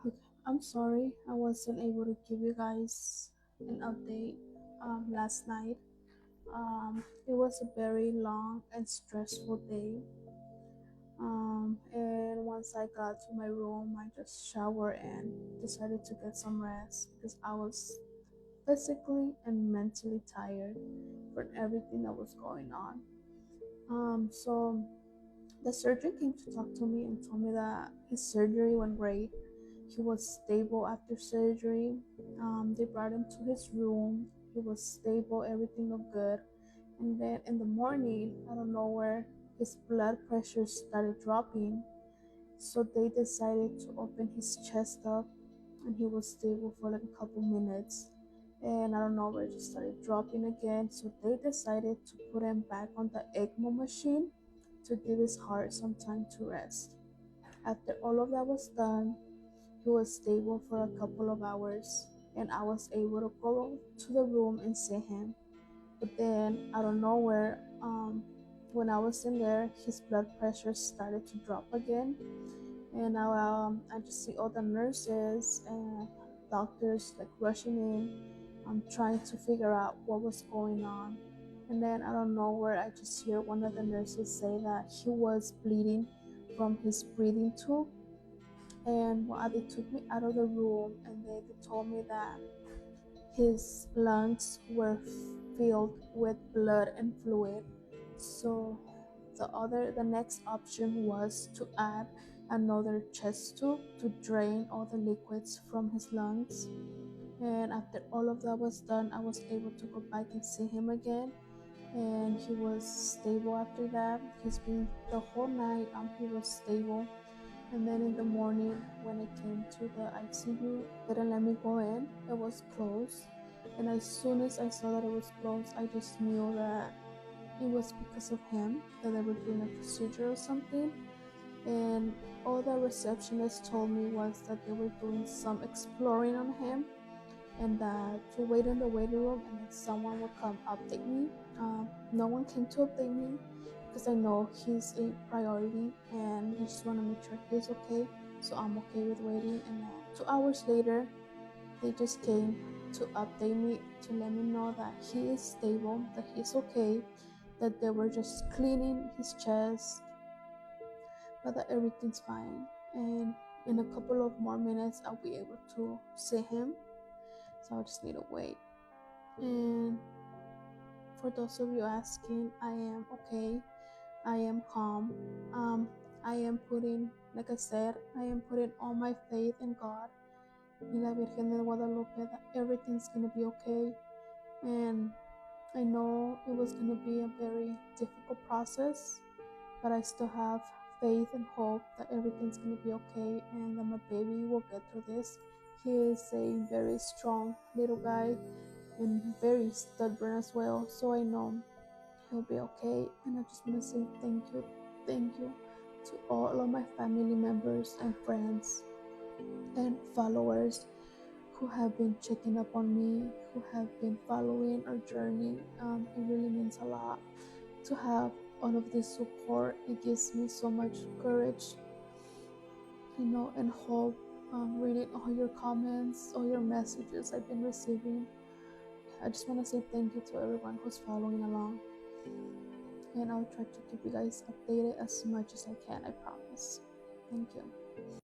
Okay, I'm sorry I wasn't able to give you guys an update last night. It was a very long and stressful day. And once I got to my room, I just showered and decided to get some rest because I was physically and mentally tired from everything that was going on. So the surgeon came to talk to me and told me that his surgery went great. He was stable after surgery. They brought him to his room. He was stable, everything looked good. And then in the morning, out of nowhere, his blood pressure started dropping. So they decided to open his chest up, and he was stable for like a couple minutes. And I don't know where it just started dropping again. So they decided to put him back on the ECMO machine to give his heart some time to rest. After all of that was done, he was stable for a couple of hours, and I was able to go to the room and see him. But then, out of nowhere, when I was in there, his blood pressure started to drop again. And now I just see all the nurses and doctors like rushing in, trying to figure out what was going on. And then out of nowhere, I just hear one of the nurses say that he was bleeding from his breathing tube. And while they took me out of the room, and they told me that his lungs were filled with blood and fluid. So the next option was to add another chest tube to drain all the liquids from his lungs. And after all of that was done, I was able to go back and see him again, and he was stable after that. He's been the whole night. He was stable. And then in the morning, when I came to the ICU, they didn't let me go in. It was closed. And as soon as I saw that it was closed, I just knew that it was because of him, that they were doing a procedure or something. And all the receptionist told me was that they were doing some exploring on him, and that to wait in the waiting room and then someone would come update me. No one came to update me because I know he's a priority and I just want to make sure he's okay. So I'm okay with waiting. And then 2 hours later, they just came to update me to let me know that he is stable, that he's okay, that they were just cleaning his chest, but that everything's fine. And in a couple of more minutes, I'll be able to see him. So I just need to wait. And for those of you asking, I am okay. I am calm. Um, I am putting, like I said, I am putting all my faith in God, in La Virgen de Guadalupe, that everything's gonna be okay. And I know it was gonna be a very difficult process, but I still have faith and hope that everything's gonna be okay and that my baby will get through this. He is a very strong little guy and very stubborn as well. So I know he'll be okay. And I just want to say thank you to all of my family members and friends and followers who have been checking up on me, who have been following our journey. It really means a lot to have all of this support. It gives me so much courage, and hope. Reading all your comments, all your messages I've been receiving. I just want to say thank you to everyone who's following along. And I'll try to keep you guys updated as much as I can, I promise. Thank you.